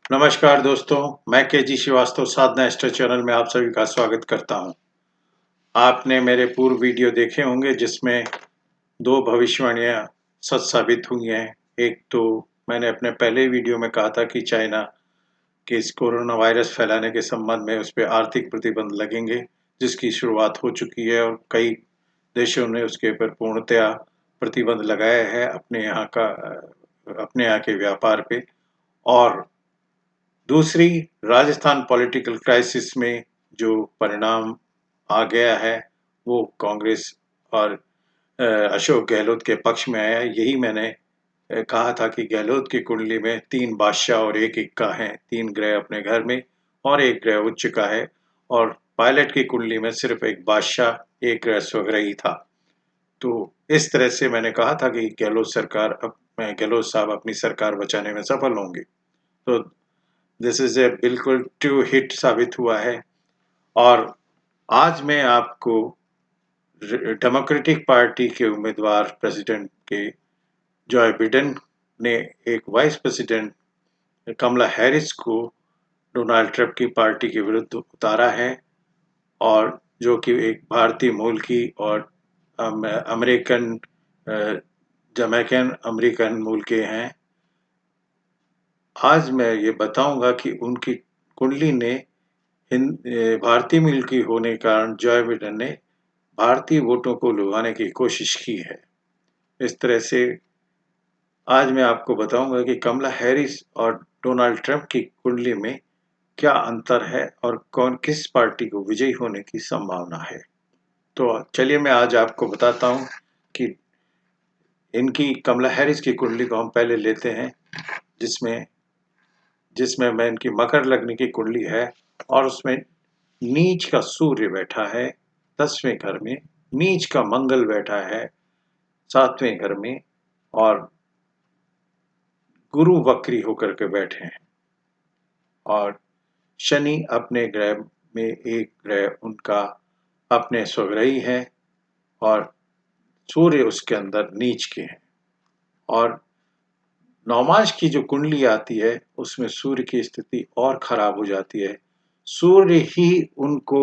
नमस्कार दोस्तों, मैं केजी श्रीवास्तव साधना एस्ट्रो चैनल में आप सभी का स्वागत करता हूं। आपने मेरे पूर्व वीडियो देखे होंगे जिसमें 2 भविष्यवाणियां सच साबित हुई हैं। एक तो मैंने अपने पहले वीडियो में कहा था कि चाइना के इस कोरोना वायरस फैलाने के संबंध में उस पे आर्थिक प्रतिबंध लगेंगे, जिसकी शुरुआत हो चुकी है और कई देशों ने उसके ऊपर पूर्णतया प्रतिबंध लगाया है अपने यहाँ के व्यापार पे। और दूसरी, राजस्थान पॉलिटिकल क्राइसिस में जो परिणाम आ गया है, वो कांग्रेस और अशोक गहलोत के पक्ष में आया। यही मैंने कहा था कि गहलोत की कुंडली में 3 बादशाह और 1 इक्का हैं, 3 ग्रह अपने घर में और 1 ग्रह उच्च का है और पायलट की कुंडली में सिर्फ 1 बादशाह, 1 ग्रह स्वग्रही था। तो इस तरह से मैंने कहा था कि गहलोत साहब अपनी सरकार बचाने में सफल होंगे। तो दिस इज़ बिल्कुल ट्रू हिट साबित हुआ है। और आज मैं आपको डेमोक्रेटिक पार्टी के उम्मीदवार प्रेसिडेंट के जो बिडेन ने एक वाइस प्रेसिडेंट कमला हैरिस को डोनाल्ड ट्रंप की पार्टी के विरुद्ध उतारा है और जो कि एक भारतीय मूल की और अमेरिकन जमैकन अमेरिकन मूल के हैं। आज मैं ये बताऊंगा कि उनकी कुंडली ने भारतीय मूल की होने के कारण जॉय बिडेन ने भारतीय वोटों को लुभाने की कोशिश की है। इस तरह से आज मैं आपको बताऊंगा कि कमला हैरिस और डोनाल्ड ट्रंप की कुंडली में क्या अंतर है और कौन किस पार्टी को विजयी होने की संभावना है। तो चलिए मैं आज आपको बताता हूं कि इनकी कमला हैरिस की कुंडली को हम पहले लेते हैं, जिसमें जिसमें मैं इनकी मकर लग्न की कुंडली है और उसमें नीच का सूर्य बैठा है 10वें घर में, नीच का मंगल बैठा है 7वें घर में और गुरु वक्री होकर के बैठे हैं और शनि अपने ग्रह में एक ग्रह उनका अपने स्वग्रही है और सूर्य उसके अंदर नीच के हैं। और नौमांश की जो कुंडली आती है उसमें सूर्य की स्थिति और खराब हो जाती है। सूर्य ही उनको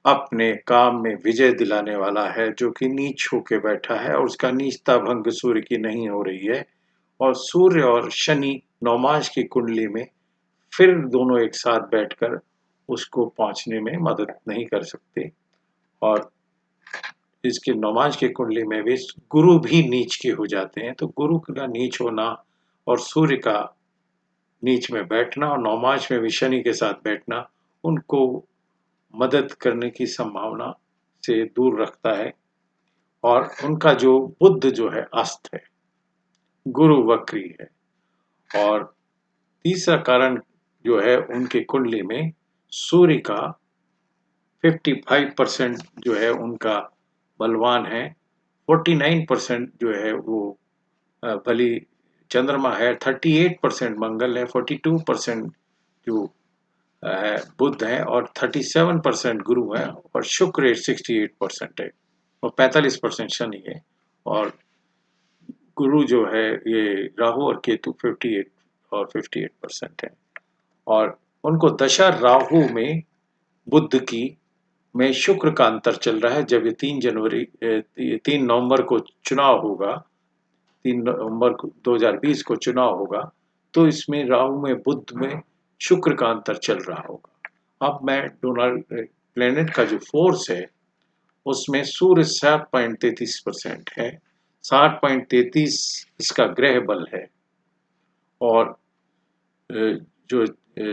अपने काम में विजय दिलाने वाला है, जो कि नीच होके बैठा है और उसका नीचता भंग सूर्य की नहीं हो रही है। और सूर्य और शनि नौमांश की कुंडली में फिर दोनों एक साथ बैठकर उसको पहुंचने में मदद नहीं कर सकते। और इसके नौमांश की कुंडली में भी गुरु भी नीच के हो जाते हैं। तो गुरु का नीच होना और सूर्य का नीच में बैठना और नौमांश में भी शनि के साथ बैठना उनको मदद करने की संभावना से दूर रखता है। और उनका जो बुध जो है अस्त है, गुरु वक्री है। और तीसरा कारण जो है उनकी कुंडली में सूर्य का 55% जो है उनका बलवान है, 49% जो है वो बलि चंद्रमा है, 38% मंगल है, 42% जो है बुध है और 37% गुरु है और शुक्र 68% है और 45% शनि है। और गुरु जो है ये राहु और केतु 58 और 58% है। और उनको दशा राहु में बुध की में शुक्र का अंतर चल रहा है। जब ये 3 नवंबर को चुनाव होगा, 3 नवंबर 2020 को चुनाव होगा, तो इसमें राहु में बुध में शुक्र का अंतर चल रहा होगा। अब मैं डोनाल्ड प्लेनेट का जो फोर्स है उसमें सूर्य 7.33% है, 7.33 इसका ग्रह बल है। और जो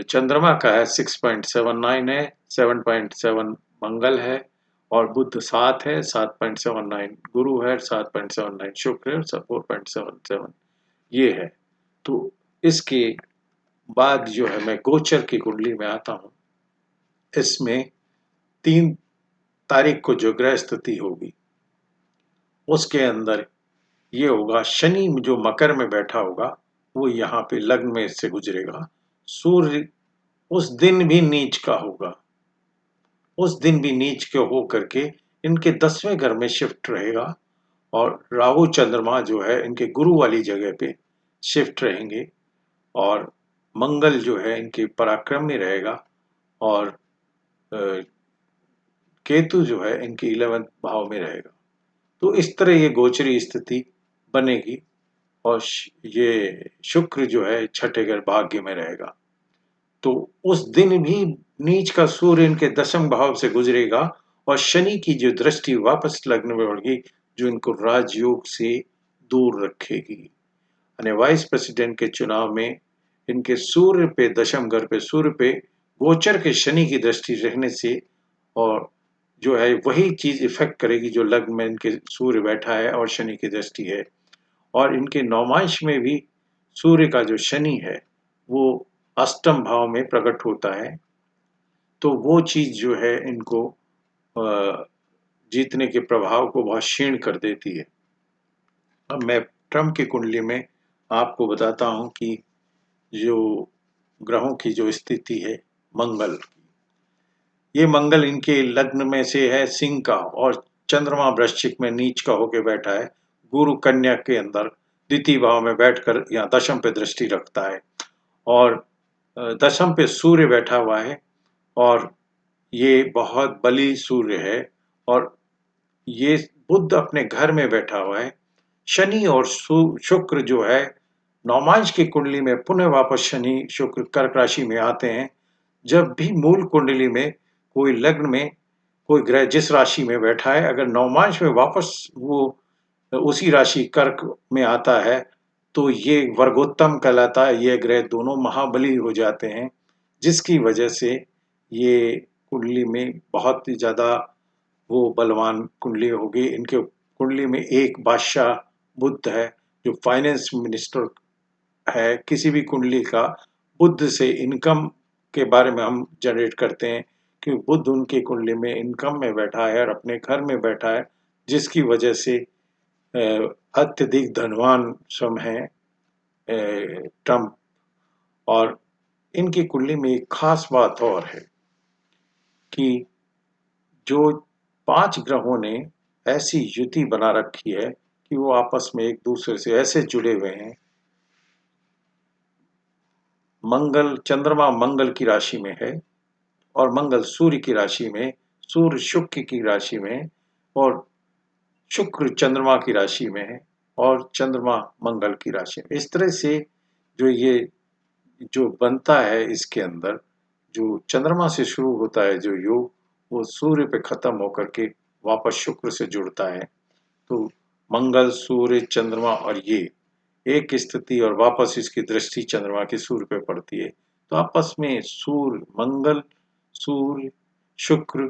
चंद्रमा का है 6.79 है, 7.7 मंगल है और बुध 7 है, 7.79 गुरु है, 7.79 शुक्र है, 4.77 ये है। तो इसके बाद जो है मैं गोचर की कुंडली में आता हूँ। इसमें 3 तारीख को जो ग्रह स्थिति होगी उसके अंदर ये होगा, शनि जो मकर में बैठा होगा वो यहाँ पे लग्न में से गुजरेगा। सूर्य उस दिन भी नीच का होगा, उस दिन भी नीच के हो करके इनके 10वें घर में शिफ्ट रहेगा और राहु चंद्रमा जो है इनके गुरु वाली जगह पे शिफ्ट रहेंगे। और मंगल जो है इनके पराक्रम में रहेगा और केतु जो है इनके 11th भाव में रहेगा। तो इस तरह ये गोचरी स्थिति बनेगी और ये शुक्र जो है छठे घर भाग्य में रहेगा। तो उस दिन भी नीच का सूर्य इनके दशम भाव से गुजरेगा और शनि की जो दृष्टि वापस लग्न में पड़ेगी जो इनको राजयोग से दूर रखेगी। यानी वाइस प्रेसिडेंट के चुनाव में इनके सूर्य पे दशम घर पे सूर्य पे गोचर के शनि की दृष्टि रहने से और जो है वही चीज इफेक्ट करेगी जो लग्न में इनके सूर्य बैठा है और शनि की दृष्टि है। और इनके नौमांश में भी सूर्य का जो शनि है वो अष्टम भाव में प्रकट होता है। तो वो चीज जो है इनको जीतने के प्रभाव को बहुत क्षीण कर देती है। अब मैं ट्रम्प की कुंडली में आपको बताता हूं कि जो ग्रहों की जो स्थिति है मंगल, ये मंगल इनके लग्न में से है सिंह का और चंद्रमा वृश्चिक में नीच का होके बैठा है। गुरु कन्या के अंदर द्वितीय भाव में बैठकर यहाँ दशम पे दृष्टि रखता है और दशम पे सूर्य बैठा हुआ है और ये बहुत बली सूर्य है और ये बुध अपने घर में बैठा हुआ है। शनि और शुक्र जो है नौमांश की कुंडली में पुनः वापस शनि शुक्र कर्क राशि में आते हैं। जब भी मूल कुंडली में कोई लग्न में कोई ग्रह जिस राशि में बैठा है अगर नौमांश में वापस वो उसी राशि कर्क में आता है तो ये वर्गोत्तम कहलाता है। ये ग्रह दोनों महाबली हो जाते हैं जिसकी वजह से ये कुंडली में बहुत ही ज्यादा वो बलवान कुंडली होगी। इनके कुंडली में एक बादशाह बुध है जो फाइनेंस मिनिस्टर है। किसी भी कुंडली का बुध से इनकम के बारे में हम जनरेट करते हैं कि बुध उनकी कुंडली में इनकम में बैठा है और अपने घर में बैठा है जिसकी वजह से अत्यधिक धनवान स्वयं है ट्रम्प। और इनकी कुंडली में एक खास बात और है कि जो 5 ग्रहों ने ऐसी युति बना रखी है कि वो आपस में एक दूसरे से ऐसे जुड़े हुए हैं। मंगल चंद्रमा मंगल की राशि में है और मंगल सूर्य की राशि में, सूर्य शुक्र की राशि में और शुक्र चंद्रमा की राशि में है और चंद्रमा मंगल की राशि में। इस तरह से जो ये जो बनता है इसके अंदर जो चंद्रमा से शुरू होता है जो योग वो सूर्य पे खत्म होकर के वापस शुक्र से जुड़ता है। तो मंगल सूर्य चंद्रमा और ये एक स्थिति और वापस इसकी दृष्टि चंद्रमा की सूर्य पे पड़ती है। तो आपस में सूर्य मंगल सूर्य शुक्र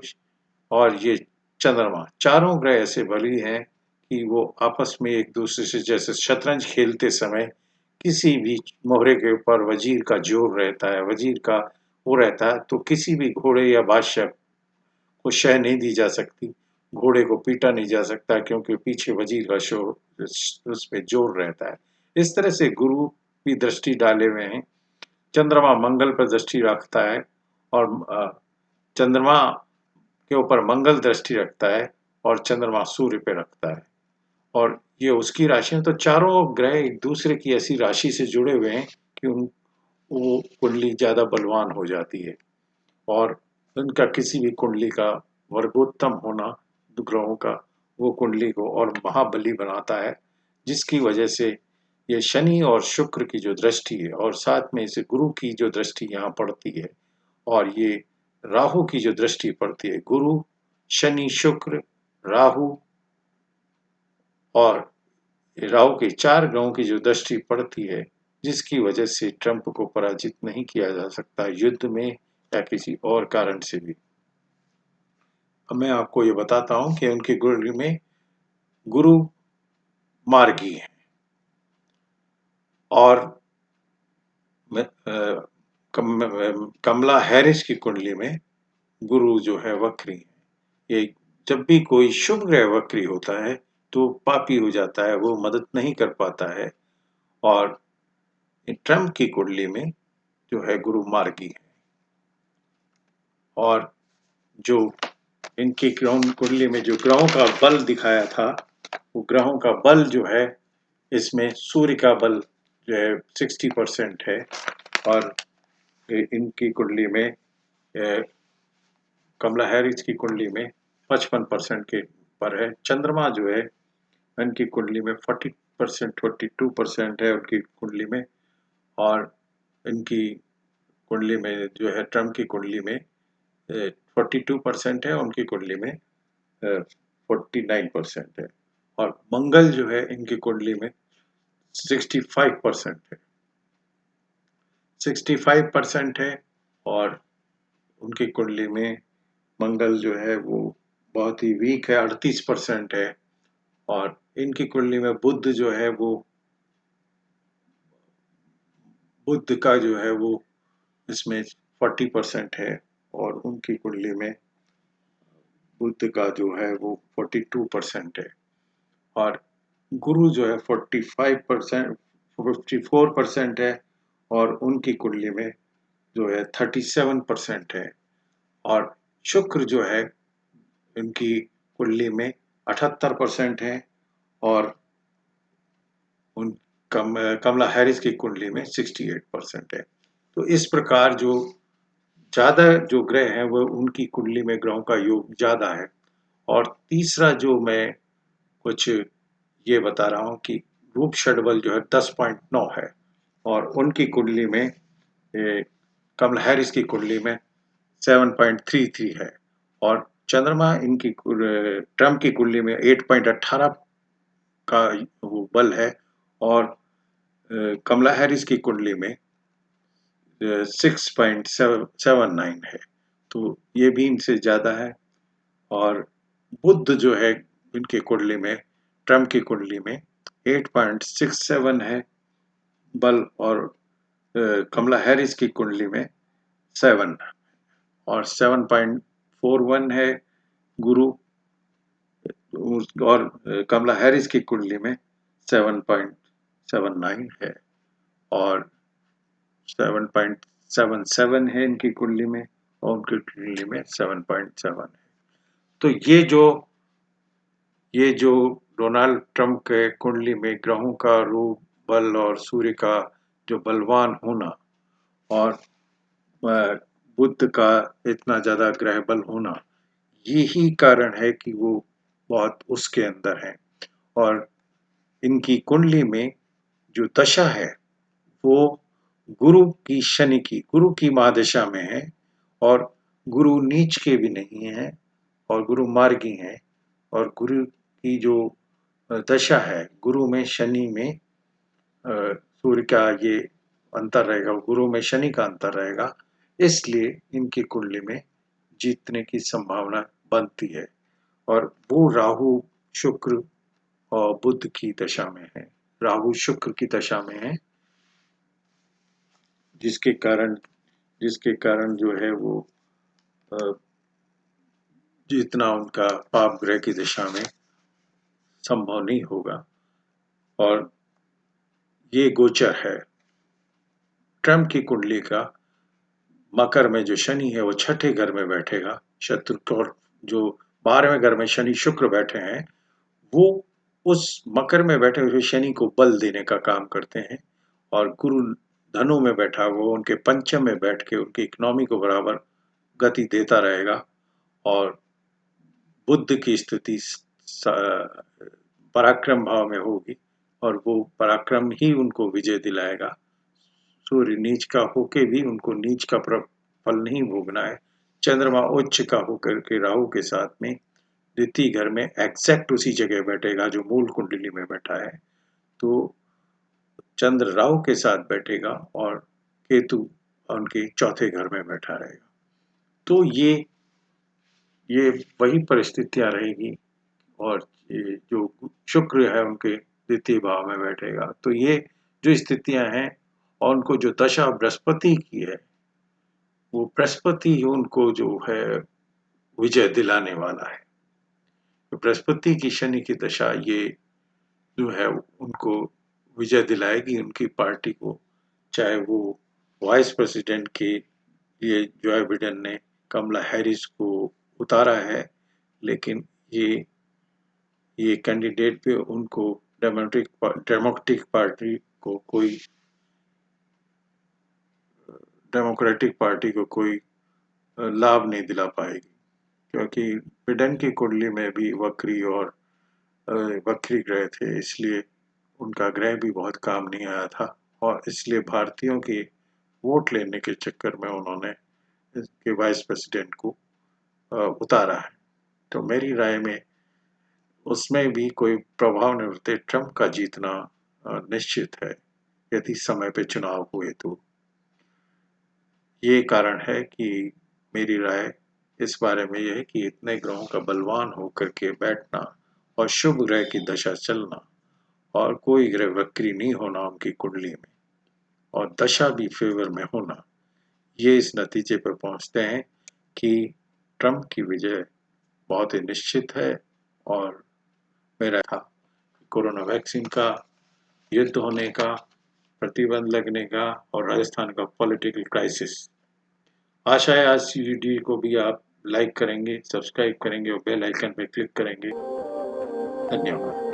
और ये चंद्रमा चारों ग्रह ऐसे बली हैं कि वो आपस में एक दूसरे से जैसे शतरंज खेलते समय किसी भी मोहरे के ऊपर वजीर का जोर रहता है, वजीर का वो रहता है तो किसी भी घोड़े या बादशाह को शह नहीं दी जा सकती, घोड़े को पीटा नहीं जा सकता क्योंकि पीछे वजीर का शोर उस पे जोर रहता है। इस तरह से गुरु भी दृष्टि डाले हुए हैं। चंद्रमा मंगल पर दृष्टि रखता है और चंद्रमा के ऊपर मंगल दृष्टि रखता है और चंद्रमा सूर्य पे रखता है और ये उसकी राशि में। तो चारों ग्रह एक दूसरे की ऐसी राशि से जुड़े हुए हैं कि वो कुंडली ज्यादा बलवान हो जाती है और उनका किसी भी कुंडली का वर्गोत्तम होना ग्रहों का वो कुंडली को और महाबली बनाता है जिसकी वजह से ये शनि और शुक्र की जो दृष्टि है और साथ में इसे गुरु की जो दृष्टि यहाँ पड़ती है और ये राहु की जो दृष्टि पड़ती है गुरु शनि शुक्र राहु और राहु के 4 ग्रहों की जो दृष्टि पड़ती है जिसकी वजह से ट्रंप को पराजित नहीं किया जा सकता युद्ध में या किसी और कारण से भी। अब मैं आपको ये बताता हूं कि उनकी कुंडली में गुरु मार्गी है और कमला हैरिस की कुंडली में गुरु जो है वक्री है। ये जब भी कोई शुभ ग्रह वक्री होता है तो पापी हो जाता है, वो मदद नहीं कर पाता है और ट्रम्प की कुंडली में जो है गुरु मार्गी है और जो इनकी कुंडली में जो ग्रहों का बल दिखाया था वो ग्रहों का बल जो है इसमें सूर्य का बल जो है 60% है और इनकी कुंडली में कमला हैरिस की कुंडली में 55% के पर है। चंद्रमा जो है इनकी कुंडली में 40% 42% है उनकी कुंडली में, और इनकी कुंडली में जो है ट्रम्प की कुंडली में 42% है, उनकी कुंडली में 49% है। और मंगल जो है इनकी कुंडली में 65% है, 65% है। और उनकी कुंडली में मंगल जो है वो बहुत ही वीक है, 38% है। और इनकी कुंडली में बुध जो है वो, बुध का जो है वो इसमें 40% है, और उनकी कुंडली में बुध का जो है वो 42% है। और गुरु जो है 45% 54% है, और उनकी कुंडली में जो है 37% है। और शुक्र जो है इनकी कुंडली में 78% है, और उन कमला हैरिस की कुंडली में 68% है। तो इस प्रकार जो ज़्यादा जो ग्रह हैं वो उनकी कुंडली में ग्रहों का योग ज़्यादा है। और तीसरा जो मैं कुछ ये बता रहा हूँ कि रूप षडबल जो है 10.9 है, और उनकी कुंडली में कमला हैरिस की कुंडली में 7.33 है। और चंद्रमा इनकी ट्रम्प की कुंडली में 8.18 का वो बल है, और कमला हैरिस की कुंडली में 6.79 है। तो ये भी इनसे ज़्यादा है। और बुध जो है इनकी कुंडली में, ट्रम्प की कुंडली में 8.67 है बल, और कमला हैरिस की कुंडली में 7 और 7.41 है गुरु, और कमला हैरिस की कुंडली में 7.79 है, और 7.77 है इनकी कुंडली में, और उनकी कुंडली में 7.7 है। तो ये जो डोनाल्ड ट्रंप के कुंडली में ग्रहों का रूप, बल और सूर्य का जो बलवान होना, और बुध का इतना ज्यादा ग्रह बल होना, यही कारण है कि वो बहुत उसके अंदर है। और इनकी कुंडली में जो दशा है वो गुरु की महादशा में है, और गुरु नीच के भी नहीं है, और गुरु मार्गी है। और गुरु की जो दशा है, गुरु में शनि में सूर्य का ये अंतर रहेगा, गुरु में शनि का अंतर रहेगा, इसलिए इनकी कुंडली में जीतने की संभावना बनती है। और वो राहु, शुक्र और बुध की दशा में है, राहु शुक्र की दशा में है, जिसके कारण जो है वो जीतना उनका पाप ग्रह की दिशा में संभव नहीं होगा। और ये गोचर है ट्रम्प की कुंडली का। मकर में जो शनि है वो छठे घर में बैठेगा, शत्रु, और जो 12वें घर में शनि शुक्र बैठे हैं, वो उस मकर में बैठे हुए शनि को बल देने का काम करते हैं। और गुरु धनु में बैठा हुआ उनके पंचम में बैठ के उनकी इकोनॉमी को बराबर गति देता रहेगा। और बुद्ध की स्थिति पराक्रम भाव में होगी, और वो पराक्रम ही उनको विजय दिलाएगा। सूर्य नीच का होके भी उनको नीच का फल नहीं भोगना है। चंद्रमा उच्च का होकर के राहु के साथ में द्वितीय घर में एग्जैक्ट उसी जगह बैठेगा जो मूल कुंडली में बैठा है। तो चंद्र राहु के साथ बैठेगा, और केतु उनके चौथे घर में बैठा रहेगा। तो ये वही परिस्थितियां रहेगी। और ये जो शुक्र है उनके द्वितीय भाव में बैठेगा, तो ये जो स्थितियां हैं, और उनको जो दशा बृहस्पति की है, वो बृहस्पति ही उनको जो है विजय दिलाने वाला है। तो बृहस्पति की शनि की दशा ये जो है उनको विजय दिलाएगी, उनकी पार्टी को। चाहे वो वाइस प्रेसिडेंट के लिए जो बिडेन ने कमला हैरिस को उतारा है, लेकिन ये कैंडिडेट पे उनको डेमोक्रेटिक पार्टी को कोई डेमोक्रेटिक पार्टी को कोई लाभ नहीं दिला पाएगी, क्योंकि बिडेन की कुंडली में भी वक्री और वक्री ग्रह थे, इसलिए उनका ग्रह भी बहुत काम नहीं आया था और इसलिए भारतीयों की वोट लेने के चक्कर में उन्होंने इसके वाइस प्रेसिडेंट को उतारा है। तो मेरी राय में उसमें भी कोई प्रभाव नहीं पड़ते, ट्रंप का जीतना निश्चित है यदि समय पे चुनाव हुए तो। ये कारण है कि मेरी राय इस बारे में यह है कि इतने ग्रहों का बलवान होकर के बैठना और शुभ ग्रह की दशा चलना और कोई ग्रह वक्री नहीं होना उनकी कुंडली में और दशा भी फेवर में होना, ये इस नतीजे पर पहुंचते हैं कि ट्रंप की विजय बहुत ही निश्चित है। और मेरा था कोरोना वैक्सीन का युद्ध होने का, प्रतिबंध लगने का और राजस्थान का पॉलिटिकल क्राइसिस। आशा है आज वीडियो को भी आप लाइक करेंगे, सब्सक्राइब करेंगे और बेल आइकन पर क्लिक करेंगे। धन्यवाद।